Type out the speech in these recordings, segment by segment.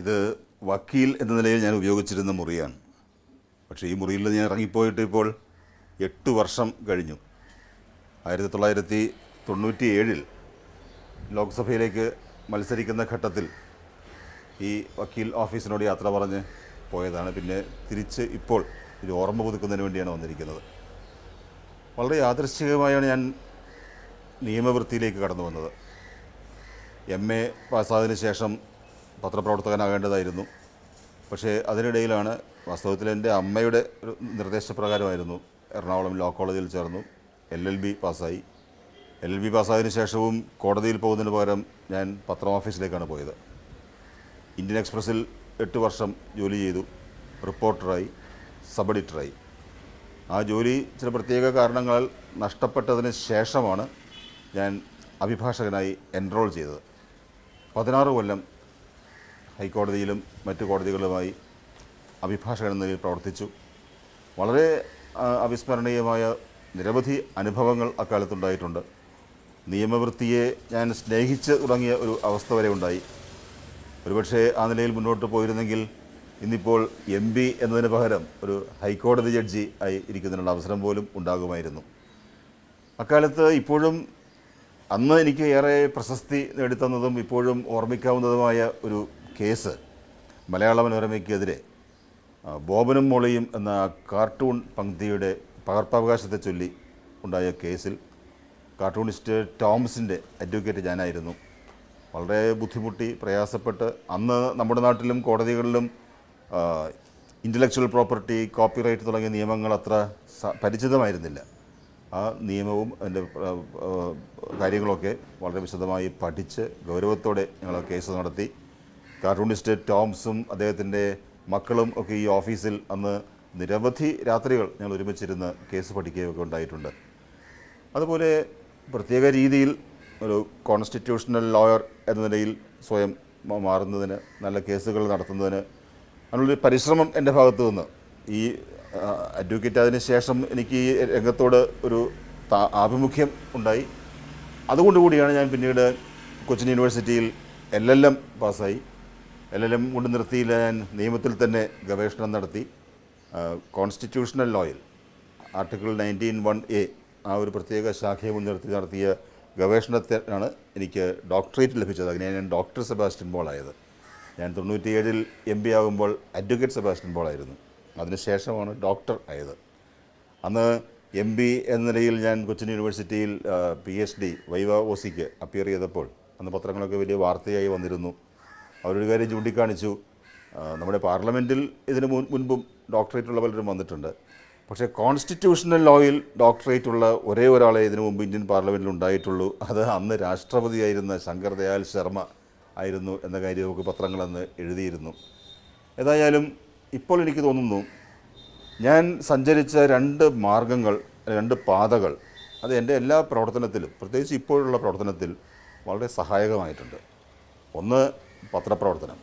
ഇത് വക്കീൽ എന്ന നിലയിൽ ഞാൻ ഉപയോഗിച്ചിരുന്ന മുറിയാണ്. പക്ഷേ ഈ മുറിയിൽ ഞാൻ ഇറങ്ങിപ്പോയിട്ട് ഇപ്പോൾ 8 വർഷം കഴിഞ്ഞു. 1997 ലോക്സഭയിലേക്ക് മത്സരിക്കുന്ന ഘട്ടത്തിൽ ഈ വക്കീൽ ഓഫീസിനോട് യാത്ര പറഞ്ഞ് പോയതാണ്. പിന്നെ തിരിച്ച് ഇപ്പോൾ ഇത് ഓർമ്മ പുതുക്കുന്നതിന് വേണ്ടിയാണ് വന്നിരിക്കുന്നത്. വളരെ യാദൃശ്ചികമായാണ് ഞാൻ നിയമവൃത്തിയിലേക്ക് കടന്നു വന്നത്. MA പാസ്സായതിനു ശേഷം പത്രപ്രവർത്തകനാകേണ്ടതായിരുന്നു. പക്ഷേ അതിനിടയിലാണ് വാസ്തവത്തിൽ എൻ്റെ അമ്മയുടെ ഒരു നിർദ്ദേശപ്രകാരമായിരുന്നു എറണാകുളം ലോ കോളേജിൽ ചേർന്നു. LLB പാസ്സായി. LLB പാസ്സായതിനു ശേഷവും കോടതിയിൽ പോകുന്നതിന് പകരം ഞാൻ പത്രം ഓഫീസിലേക്കാണ് പോയത്. ഇന്ത്യൻ എക്സ്പ്രസ്സിൽ 8 വർഷം ജോലി ചെയ്തു. റിപ്പോർട്ടറായി, സബ് എഡിറ്ററായി. ആ ജോലി ചില പ്രത്യേക കാരണങ്ങളാൽ നഷ്ടപ്പെട്ടതിന് ശേഷമാണ് ഞാൻ അഭിഭാഷകനായി എൻറോൾ ചെയ്തത്. 16 കൊല്ലം ഹൈക്കോടതിയിലും മറ്റു കോടതികളുമായി അഭിഭാഷകൻ എന്ന നിലയിൽ പ്രവർത്തിച്ചു. വളരെ അവിസ്മരണീയമായ നിരവധി അനുഭവങ്ങൾ അക്കാലത്തുണ്ടായിട്ടുണ്ട്. നിയമവൃത്തിയെ ഞാൻ സ്നേഹിച്ച് തുടങ്ങിയ ഒരു അവസ്ഥ വരെ ഉണ്ടായി. ഒരുപക്ഷെ ആ നിലയിൽ മുന്നോട്ട് പോയിരുന്നെങ്കിൽ ഇന്നിപ്പോൾ MP എന്നതിന് പകരം ഒരു ഹൈക്കോടതി ജഡ്ജി ആയി ഇരിക്കുന്നതിനുള്ള അവസരം പോലും ഉണ്ടാകുമായിരുന്നു. അക്കാലത്ത് ഇപ്പോഴും അന്ന് എനിക്ക് ഏറെ പ്രശസ്തി നേടിത്തന്നതും ഇപ്പോഴും ഓർമ്മിക്കാവുന്നതുമായ ഒരു കേസ് മലയാള മനോരമയ്ക്കെതിരെ ബോബനും മോളിയും എന്ന കാർട്ടൂൺ പങ്ക്തിയുടെ പകർപ്പവകാശത്തെ ചൊല്ലി ഉണ്ടായ കേസിൽ കാർട്ടൂണിസ്റ്റ് ടോംസിൻ്റെ അഡ്വക്കേറ്റ് ഞാനായിരുന്നു. വളരെ ബുദ്ധിമുട്ടി പ്രയാസപ്പെട്ട് അന്ന് നമ്മുടെ നാട്ടിലും കോടതികളിലും ഇൻ്റലക്ച്വൽ പ്രോപ്പർട്ടി, കോപ്പിറൈറ്റ് തുടങ്ങിയ നിയമങ്ങൾ അത്ര പരിചിതമായിരുന്നില്ല. ആ നിയമവും അതിൻ്റെ കാര്യങ്ങളൊക്കെ വളരെ വിശദമായി പഠിച്ച് ഗൗരവത്തോടെ ഞങ്ങൾ കേസ് നടത്തി. കാർട്ടൂണിസ്റ്റ് ടോംസും അദ്ദേഹത്തിൻ്റെ മക്കളും ഒക്കെ ഈ ഓഫീസിൽ അന്ന് നിരവധി രാത്രികൾ ഞങ്ങൾ ഒരുമിച്ചിരുന്ന് കേസ് പഠിക്കുകയൊക്കെ ഉണ്ടായിട്ടുണ്ട്. അതുപോലെ പ്രത്യേക രീതിയിൽ ഒരു കോൺസ്റ്റിറ്റ്യൂഷണൽ ലോയർ എന്ന നിലയിൽ സ്വയം മാറുന്നതിന്, നല്ല കേസുകൾ നടത്തുന്നതിന് അതിനുള്ളൊരു പരിശ്രമം എൻ്റെ ഭാഗത്തു നിന്ന് ഈ അഡ്വക്കേറ്റ് അതിന് ശേഷം എനിക്ക് ഈ രംഗത്തോട് ഒരു ആഭിമുഖ്യം ഉണ്ടായി. അതുകൊണ്ടുകൂടിയാണ് ഞാൻ പിന്നീട് കൊച്ചിൻ യൂണിവേഴ്സിറ്റിയിൽ LLM പാസ്സായി. LLM കൊണ്ട് നിർത്തിയില്ല, ഞാൻ നിയമത്തിൽ തന്നെ ഗവേഷണം നടത്തി. കോൺസ്റ്റിറ്റ്യൂഷണൽ ലോയിൽ ആർട്ടിക്കിൾ 19(1)A ആ ഒരു പ്രത്യേക ശാഖയെ മുൻനിർത്തി നടത്തിയ ഗവേഷണത്തിനാണ് എനിക്ക് ഡോക്ടറേറ്റ് ലഭിച്ചത്. അങ്ങനെ ഞാൻ ഡോക്ടർ സെബാസ്റ്റ്യൻ പോൾ ആയത്. ഞാൻ 97 MB ആകുമ്പോൾ അഡ്വക്കേറ്റ് സെബാസ്റ്റ്യൻ പോൾ ആയിരുന്നു. അതിനുശേഷമാണ് ഡോക്ടർ ആയത്. അന്ന് MB എന്ന നിലയിൽ ഞാൻ കൊച്ചിൻ യൂണിവേഴ്സിറ്റിയിൽ PhD വൈവ OCക്ക് അപ്പിയർ ചെയ്തപ്പോൾ അന്ന് പത്രങ്ങളൊക്കെ വലിയ വാർത്തയായി വന്നിരുന്നു. അവരൊരു കാര്യം ചൂണ്ടിക്കാണിച്ചു, നമ്മുടെ പാർലമെൻറ്റിൽ ഇതിന് മുൻപും ഡോക്ടറേറ്റുള്ള പലരും വന്നിട്ടുണ്ട്. പക്ഷേ കോൺസ്റ്റിറ്റ്യൂഷണൽ ലോയിൽ ഡോക്ടറേറ്റുള്ള ഒരേ ഒരാളെ ഇതിനു മുമ്പ് ഇന്ത്യൻ പാർലമെൻറ്റിൽ ഉണ്ടായിട്ടുള്ളൂ. അത് അന്ന് രാഷ്ട്രപതിയായിരുന്ന ശങ്കർ ദയാൽ ശർമ്മ ആയിരുന്നു എന്ന കാര്യമൊക്കെ പത്രങ്ങളന്ന് എഴുതിയിരുന്നു. ഏതായാലും ഇപ്പോൾ എനിക്ക് തോന്നുന്നു ഞാൻ സഞ്ചരിച്ച 2 മാർഗങ്ങൾ, 2 പാതകൾ അത് എൻ്റെ എല്ലാ പ്രവർത്തനത്തിലും, പ്രത്യേകിച്ച് ഇപ്പോഴുള്ള പ്രവർത്തനത്തിൽ വളരെ സഹായകമായിട്ടുണ്ട്. ഒന്ന് പത്രപ്രവർത്തനം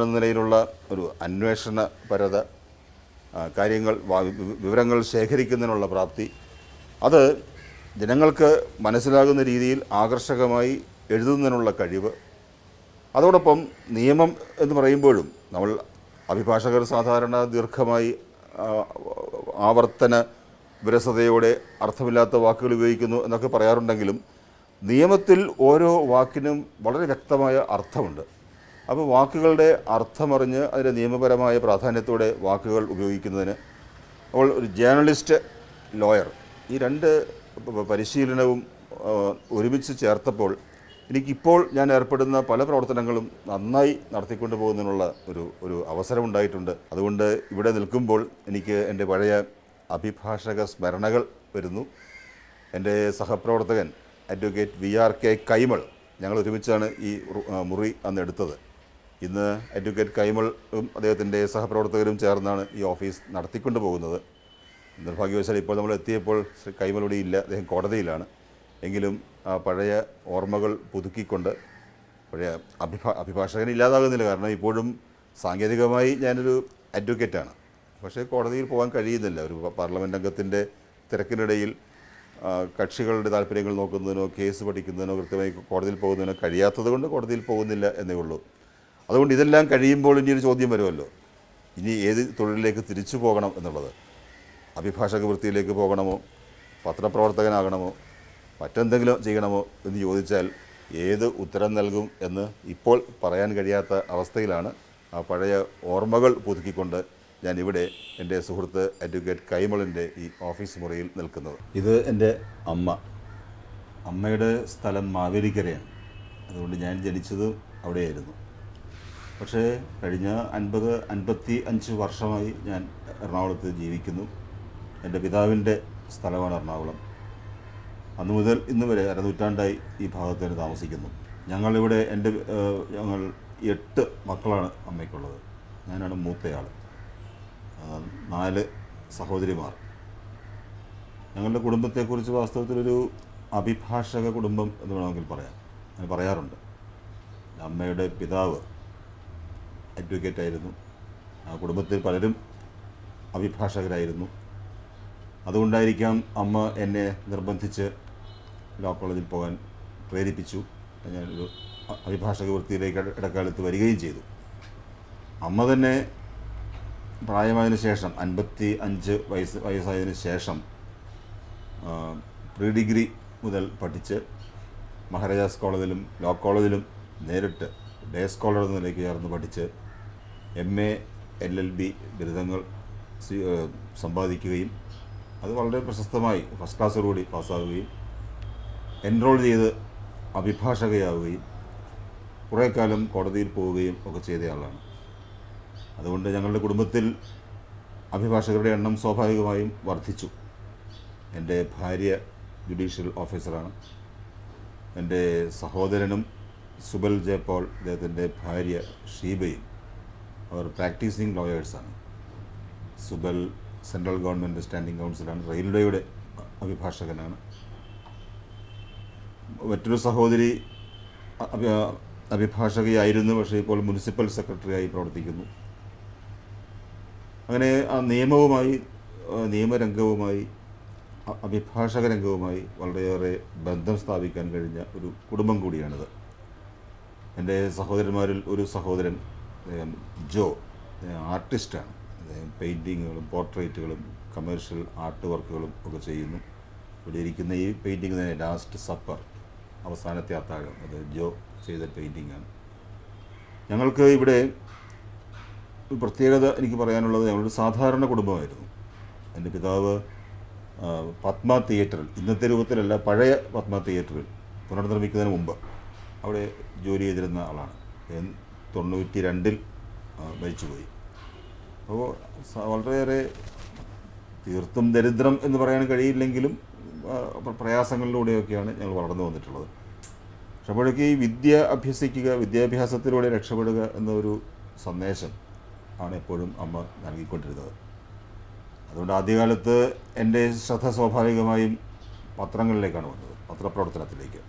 എന്ന നിലയിലുള്ള ഒരു അന്വേഷണപരത, കാര്യങ്ങൾ വിവരങ്ങൾ ശേഖരിക്കുന്നതിനുള്ള പ്രാപ്തി, അത് ജനങ്ങൾക്ക് മനസ്സിലാകുന്ന രീതിയിൽ ആകർഷകമായി എഴുതുന്നതിനുള്ള കഴിവ്. അതോടൊപ്പം നിയമം എന്ന് പറയുമ്പോഴും നമ്മൾ അഭിഭാഷകർ സാധാരണ ദീർഘമായി ആവർത്തന വിരസതയോടെ അർത്ഥമില്ലാത്ത വാക്കുകൾ ഉപയോഗിക്കുന്നു എന്നൊക്കെ പറയാറുണ്ടെങ്കിലും നിയമത്തിൽ ഓരോ വാക്കിനും വളരെ വ്യക്തമായ അർത്ഥമുണ്ട്. അപ്പോൾ വാക്കുകളുടെ അർത്ഥമറിഞ്ഞ് അതിൻ്റെ നിയമപരമായ പ്രാധാന്യത്തോടെ വാക്കുകൾ ഉപയോഗിക്കുന്നതിന് അപ്പോൾ ഒരു ജേർണലിസ്റ്റ്, ലോയർ ഈ 2 പരിശീലനവും ഒരുമിച്ച് ചേർത്തപ്പോൾ എനിക്കിപ്പോൾ ഞാൻ ഏർപ്പെടുന്ന പല പ്രവർത്തനങ്ങളും നന്നായി നടത്തിക്കൊണ്ടു പോകുന്നതിനുള്ള ഒരു അവസരമുണ്ടായിട്ടുണ്ട്. അതുകൊണ്ട് ഇവിടെ നിൽക്കുമ്പോൾ എനിക്ക് എൻ്റെ പഴയ അഭിഭാഷക സ്മരണകൾ വരുന്നു. എൻ്റെ സഹപ്രവർത്തകൻ അഡ്വക്കേറ്റ് VR.K. കൈമൾ, ഞങ്ങൾ ഒരുമിച്ചാണ് ഈ മുറി അന്ന് എടുത്തത്. ഇന്ന് അഡ്വക്കേറ്റ് കൈമളും അദ്ദേഹത്തിൻ്റെ സഹപ്രവർത്തകരും ചേർന്നാണ് ഈ ഓഫീസ് നടത്തിക്കൊണ്ടു പോകുന്നത്. നിർഭാഗ്യവശാൽ ഇപ്പോൾ നമ്മൾ എത്തിയപ്പോൾ കൈമൾ ഇവിടെ ഇല്ല, അദ്ദേഹം കോടതിയിലാണ്. എങ്കിലും ആ പഴയ ഓർമ്മകൾ പുതുക്കിക്കൊണ്ട്, പഴയ അഭിഭാഷകൻ ഇല്ലാതാകുന്നില്ല, കാരണം ഇപ്പോഴും സാങ്കേതികമായി ഞാനൊരു അഡ്വക്കേറ്റാണ്. പക്ഷേ കോടതിയിൽ പോകാൻ കഴിയുന്നില്ല. ഒരു പാർലമെൻറ്റ് അംഗത്തിൻ്റെ തിരക്കിനിടയിൽ കക്ഷികളുടെ താല്പര്യങ്ങൾ നോക്കുന്നതിനോ കേസ് പഠിക്കുന്നതിനോ കൃത്യമായി കോടതിയിൽ പോകുന്നതിനോ കഴിയാത്തത് കൊണ്ട് കോടതിയിൽ പോകുന്നില്ല എന്നേ ഉള്ളൂ. അതുകൊണ്ട് ഇതെല്ലാം കഴിയുമ്പോൾ ഇനിയൊരു ചോദ്യം വരുമല്ലോ, ഇനി ഏത് തൊഴിലിലേക്ക് തിരിച്ചു പോകണം എന്നുള്ളത്. അഭിഭാഷക വൃത്തിയിലേക്ക് പോകണമോ, പത്രപ്രവർത്തകനാകണമോ, മറ്റെന്തെങ്കിലും ചെയ്യണമോ എന്ന് ചോദിച്ചാൽ ഏത് ഉത്തരം നൽകും എന്ന് ഇപ്പോൾ പറയാൻ കഴിയാത്ത അവസ്ഥയിലാണ്. ആ പഴയ ഓർമ്മകൾ പുതുക്കിക്കൊണ്ട് ഞാനിവിടെ എൻ്റെ സുഹൃത്ത് അഡ്വക്കേറ്റ് കൈമളിൻ്റെ ഈ ഓഫീസ് മുറിയിൽ നിൽക്കുന്നത്. ഇത് എൻ്റെ അമ്മയുടെ സ്ഥലം മാവേലിക്കരയാണ്. അതുകൊണ്ട് ഞാൻ ജനിച്ചത് അവിടെയായിരുന്നു. പക്ഷേ കഴിഞ്ഞ 55 വർഷമായി ഞാൻ എറണാകുളത്ത് ജീവിക്കുന്നു. എൻ്റെ പിതാവിൻ്റെ സ്ഥലമാണ് എറണാകുളം. അന്നു മുതൽ ഇന്ന് വരെ അരനൂറ്റാണ്ടായി ഈ ഭാഗത്ത് തന്നെ താമസിക്കുന്നു. ഞങ്ങളിവിടെ ഞങ്ങൾ 8 മക്കളാണ് അമ്മയ്ക്കുള്ളത്. ഞാനാണ് മൂത്തയാൾ. 4 സഹോദരിമാർ. ഞങ്ങളുടെ കുടുംബത്തെക്കുറിച്ച് വാസ്തവത്തിലൊരു അഭിഭാഷക കുടുംബം എന്ന് വേണമെങ്കിൽ പറയാം. ഞാൻ പറയാറുണ്ട്. അമ്മയുടെ പിതാവ് അഡ്വക്കേറ്റായിരുന്നു. ആ കുടുംബത്തിൽ പലരും അഭിഭാഷകരായിരുന്നു. അതുകൊണ്ടായിരിക്കാം അമ്മ എന്നെ നിർബന്ധിച്ച് ലോ കോളേജിൽ പോകാൻ പ്രേരിപ്പിച്ചു. ഞാനൊരു അഭിഭാഷക വൃത്തിയിലേക്ക് ഇടക്കാലത്ത് വരികയും ചെയ്തു. അമ്മ തന്നെ പ്രായമായതിനു ശേഷം 55 വയസ്സായതിനു ശേഷം പ്രീ ഡിഗ്രി മുതൽ പഠിച്ച് മഹാരാജാസ് കോളേജിലും ലോ കോളേജിലും നേരിട്ട് ഡേ സ്കോളർ എന്ന നിലയ്ക്ക് ചേർന്ന് പഠിച്ച് MA LLB ബിരുദങ്ങൾ സമ്പാദിക്കുകയും അത് വളരെ പ്രശസ്തമായി ഫസ്റ്റ് ക്ലാസ്സോടുകൂടി പാസ്സാവുകയും എൻറോൾ ചെയ്ത് അഭിഭാഷകയാവുകയും കുറേ കാലം കോടതിയിൽ പോവുകയും ഒക്കെ ചെയ്തയാളാണ്. അതുകൊണ്ട് ഞങ്ങളുടെ കുടുംബത്തിൽ അഭിഭാഷകരുടെ എണ്ണം സ്വാഭാവികമായും വർദ്ധിച്ചു. എൻ്റെ ഭാര്യ ജുഡീഷ്യൽ ഓഫീസറാണ്. എൻ്റെ സഹോദരനും സുബൽ ജെ പോൾ, അദ്ദേഹത്തിൻ്റെ ഭാര്യ ഷീബയും അവർ practising ലോയേഴ്സാണ്. Subal central government standing കൗൺസിലാണ്, റെയിൽവേയുടെ അഭിഭാഷകനാണ്. മറ്റൊരു സഹോദരി അഭിഭാഷകയായിരുന്നു, പക്ഷേ ഇപ്പോൾ മുനിസിപ്പൽ സെക്രട്ടറിയായി പ്രവർത്തിക്കുന്നു. അങ്ങനെ ആ നിയമരംഗവുമായി അഭിഭാഷക രംഗവുമായി വളരെയേറെ ബന്ധം സ്ഥാപിക്കാൻ കഴിഞ്ഞ ഒരു കുടുംബം കൂടിയാണിത്. എൻ്റെ സഹോദരന്മാരിൽ ഒരു സഹോദരൻ ജോ ആർട്ടിസ്റ്റാണ്. അദ്ദേഹം പെയിൻറ്റിങ്ങുകളും പോർട്രേറ്റുകളും കമേഴ്ഷ്യൽ ആർട്ട് വർക്കുകളും ഒക്കെ ചെയ്യുന്നു. ഇവിടെ ഇരിക്കുന്ന ഈ പെയിൻറ്റിങ് തന്നെ ലാസ്റ്റ് സപ്പർ, അവസാനത്തെ അത്താഴം, അത് ജോ ചെയ്ത പെയിൻറ്റിങ്ങാണ്. ഞങ്ങൾക്ക് ഇവിടെ ഒരു പ്രത്യേകത എനിക്ക് പറയാനുള്ളത്, ഞങ്ങളൊരു സാധാരണ കുടുംബമായിരുന്നു. എൻ്റെ പിതാവ് പത്മ തിയേറ്ററിൽ, ഇന്നത്തെ രൂപത്തിലല്ല, പഴയ പത്മ തിയേറ്ററിൽ പുനർനിർമ്മിക്കുന്നതിന് മുമ്പ് അവിടെ ജോലി ചെയ്തിരുന്ന ആളാണ്. 92 മരിച്ചുപോയി. അപ്പോൾ വളരെയേറെ തീർത്തും ദരിദ്രം എന്ന് പറയാൻ കഴിയില്ലെങ്കിലും പ്രയാസങ്ങളിലൂടെയൊക്കെയാണ് ഞങ്ങൾ വളർന്നു വന്നിട്ടുള്ളത്. പക്ഷെ അപ്പോഴേക്ക് ഈ വിദ്യ അഭ്യസിക്കുക, വിദ്യാഭ്യാസത്തിലൂടെ രക്ഷപ്പെടുക എന്നൊരു സന്ദേശം ആണ് എപ്പോഴും അമ്മ നൽകിക്കൊണ്ടിരുന്നത്. അതുകൊണ്ട് ആദ്യകാലത്ത് എൻ്റെ ശ്രദ്ധ സ്വാഭാവികമായും പത്രങ്ങളിലേക്കാണ് വന്നത്, പത്രപ്രവർത്തനത്തിലേക്ക്.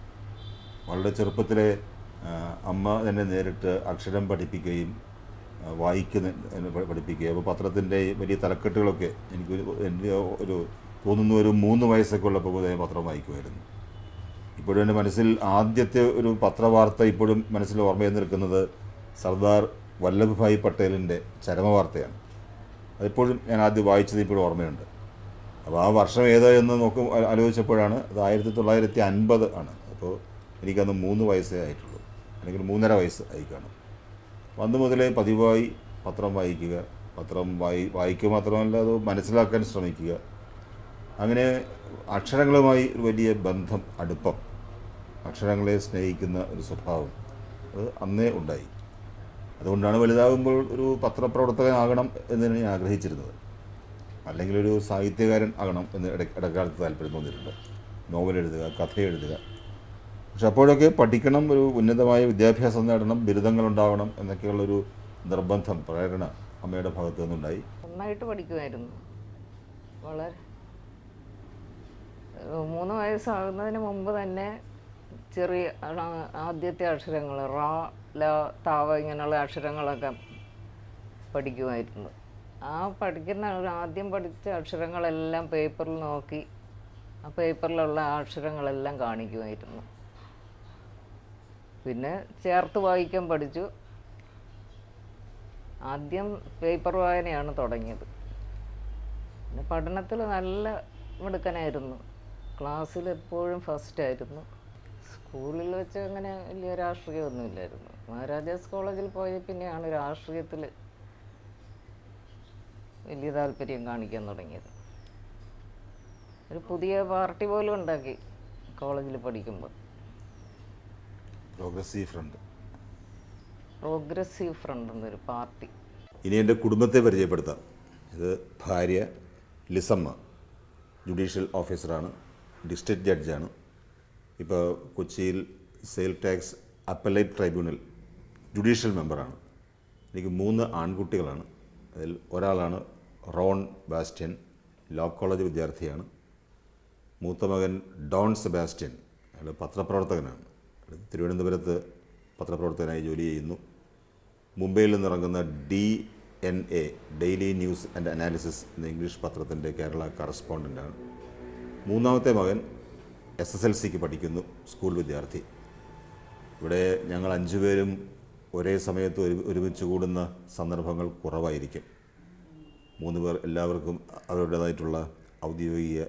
വളരെ ചെറുപ്പത്തിലെ അമ്മ തന്നെ നേരിട്ട് അക്ഷരം പഠിപ്പിക്കുകയും പഠിപ്പിക്കുകയും, അപ്പോൾ പത്രത്തിൻ്റെ വലിയ തലക്കെട്ടുകളൊക്കെ എൻ്റെ തോന്നുന്നു ഒരു 3 വയസ്സൊക്കെ ഉള്ളപ്പോൾ ഞാൻ പത്രം വായിക്കുമായിരുന്നു. ഇപ്പോഴും എൻ്റെ മനസ്സിൽ ആദ്യത്തെ ഒരു പത്രവാർത്ത ഇപ്പോഴും മനസ്സിൽ ഓർമ്മയിൽ നിൽക്കുന്നത് സർദാർ വല്ലഭ്ഭായ് പട്ടേലിൻ്റെ ചരമവാർത്തയാണ്. അതെപ്പോഴും ഞാൻ ആദ്യം വായിച്ചത് ഇപ്പോഴും ഓർമ്മയുണ്ട്. അപ്പോൾ ആ വർഷം ഏതോ എന്ന് ആലോചിച്ചപ്പോഴാണ് അത് 1950 ആണ്. അപ്പോൾ എനിക്കന്ന് 3 വയസ്സേ ആയിട്ടുള്ളൂ, അല്ലെങ്കിൽ 3.5 വയസ്സ് ആയി കാണും. അന്ന് മുതലേ പതിവായി പത്രം വായിക്കുക, പത്രം വായിക്കുക മാത്രമല്ല അത് മനസ്സിലാക്കാൻ ശ്രമിക്കുക. അങ്ങനെ അക്ഷരങ്ങളുമായി ഒരു വലിയ ബന്ധം, അടുപ്പം, അക്ഷരങ്ങളെ സ്നേഹിക്കുന്ന ഒരു സ്വഭാവം അത് അന്നേ ഉണ്ടായി. അതുകൊണ്ടാണ് വലുതാകുമ്പോൾ ഒരു പത്രപ്രവർത്തകനാകണം എന്ന് ഞാൻ ആഗ്രഹിച്ചിരുന്നത്. അല്ലെങ്കിൽ ഒരു സാഹിത്യകാരൻ ആകണം എന്ന് ഇടക്കാലത്ത് താല്പര്യം തോന്നിയിട്ടുണ്ട്. നോവൽ എഴുതുക, കഥ എഴുതുക. പക്ഷെ അപ്പോഴൊക്കെ പഠിക്കണം, ഒരു ഉന്നതമായ വിദ്യാഭ്യാസം നേടണം, ബിരുദങ്ങളുണ്ടാവണം എന്നൊക്കെയുള്ളൊരു നിർബന്ധം, പ്രേരണ അമ്മയുടെ ഭാഗത്തു നിന്നുണ്ടായി. നന്നായിട്ട് പഠിക്കുമായിരുന്നു. വളരെ 3 വയസ്സാകുന്നതിന് മുമ്പ് തന്നെ ചെറിയ ആദ്യത്തെ അക്ഷരങ്ങൾ റാ, ല, താവ ഇങ്ങനെയുള്ള അക്ഷരങ്ങളൊക്കെ പഠിക്കുമായിരുന്നു. ആ ആദ്യം പഠിച്ച അക്ഷരങ്ങളെല്ലാം പേപ്പറിൽ നോക്കി ആ പേപ്പറിലുള്ള അക്ഷരങ്ങളെല്ലാം കാണിക്കുമായിരുന്നു. പിന്നെ ചേർത്ത് വായിക്കാൻ പഠിച്ചു. ആദ്യം പേപ്പർ വായനയാണ് തുടങ്ങിയത്. പിന്നെ പഠനത്തിൽ നല്ല മിടുക്കനായിരുന്നു. ക്ലാസ്സിൽ എപ്പോഴും ഫസ്റ്റായിരുന്നു. സ്കൂളിൽ വെച്ച് അങ്ങനെ വലിയ രാഷ്ട്രീയമൊന്നുമില്ലായിരുന്നു. മഹാരാജാസ് കോളേജിൽ പോയ പിന്നെയാണ് രാഷ്ട്രീയത്തിൽ വലിയ താല്പര്യം കാണിക്കാൻ തുടങ്ങിയത്. ഒരു പുതിയ പാർട്ടി പോലും ഉണ്ടാക്കി കോളേജിൽ പഠിക്കുമ്പോൾ. പ്രോഗ്രസീവ് ഫ്രണ്ട് എന്നൊരു പാർട്ടി. ഇനി എൻ്റെ കുടുംബത്തെ പരിചയപ്പെടുത്താം. ഇത് ഭാര്യ ലിസമ്മ, ജുഡീഷ്യൽ ഓഫീസറാണ്, ഡിസ്ട്രിക്ട് ജഡ്ജാണ്. ഇപ്പോൾ കൊച്ചിയിൽ sale tax appellate tribunal judicial മെമ്പറാണ്. എനിക്ക് 3 ആൺകുട്ടികളാണ്. അതിൽ ഒരാളാണ് റോൺ ബാസ്റ്റ്യൻ, ലോ കോളേജ് വിദ്യാർത്ഥിയാണ്. മൂത്ത മകൻ ഡോൺ സെബാസ്റ്റ്യൻ, അയാൾ പത്രപ്രവർത്തകനാണ്. തിരുവനന്തപുരത്ത് പത്രപ്രവർത്തകനായി ജോലി ചെയ്യുന്നു. മുംബൈയിൽ നിന്നിറങ്ങുന്ന DNA daily news and analysis എന്ന ഇംഗ്ലീഷ് പത്രത്തിൻ്റെ കേരള കറസ്പോണ്ടൻ്റാണ്. മൂന്നാമത്തെ മകൻ SSLCക്ക് പഠിക്കുന്നു, സ്കൂൾ വിദ്യാർത്ഥി. ഇവിടെ ഞങ്ങൾ 5 പേരും ഒരേ സമയത്ത് ഒരുമിച്ച് കൂടുന്ന സന്ദർഭങ്ങൾ കുറവായിരിക്കും. 3 പേർ എല്ലാവർക്കും അവരുടേതായിട്ടുള്ള ഔദ്യോഗിക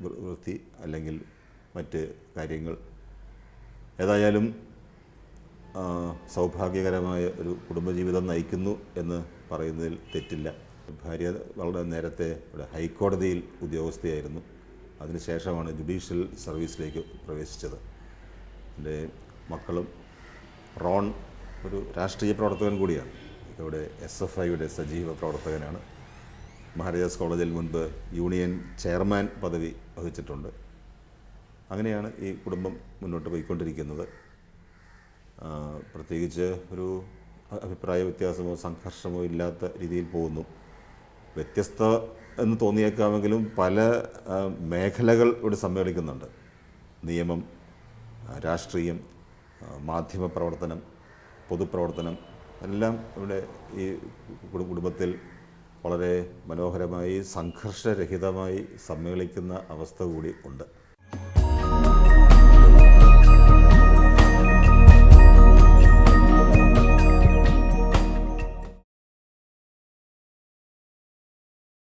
വൃത്തി അല്ലെങ്കിൽ മറ്റ് കാര്യങ്ങൾ. ഏതായാലും സൗഭാഗ്യകരമായ ഒരു കുടുംബജീവിതം നയിക്കുന്നു എന്ന് പറയുന്നതിൽ തെറ്റില്ല. ഭാര്യ വളരെ നേരത്തെ ഇവിടെ ഹൈക്കോടതിയിൽ ഉദ്യോഗസ്ഥയായിരുന്നു. അതിനുശേഷമാണ് ജുഡീഷ്യൽ സർവീസിലേക്ക് പ്രവേശിച്ചത്. എൻ്റെ മക്കളും, റോൺ ഒരു രാഷ്ട്രീയ പ്രവർത്തകൻ കൂടിയാണ്. ഇവിടെ SFIയുടെ സജീവ പ്രവർത്തകനാണ്. മഹാരാജാസ് കോളേജിൽ മുൻപ് യൂണിയൻ ചെയർമാൻ പദവി വഹിച്ചിട്ടുണ്ട്. അങ്ങനെയാണ് ഈ കുടുംബം മുന്നോട്ട് പോയിക്കൊണ്ടിരിക്കുന്നത്. പ്രത്യേകിച്ച് ഒരു അഭിപ്രായ വ്യത്യാസമോ സംഘർഷമോ ഇല്ലാത്ത രീതിയിൽ പോകുന്നു. വ്യത്യസ്ത എന്ന് തോന്നിയേക്കാമെങ്കിലും പല മേഖലകൾ ഇവിടെ സമ്മേളിക്കുന്നുണ്ട്. നിയമം, രാഷ്ട്രീയം, മാധ്യമപ്രവർത്തനം, പൊതുപ്രവർത്തനം എല്ലാം ഇവിടെ ഈ കുടുംബത്തിൽ വളരെ മനോഹരമായി സംഘർഷരഹിതമായി സമ്മേളിക്കുന്ന അവസ്ഥ കൂടി ഉണ്ട്.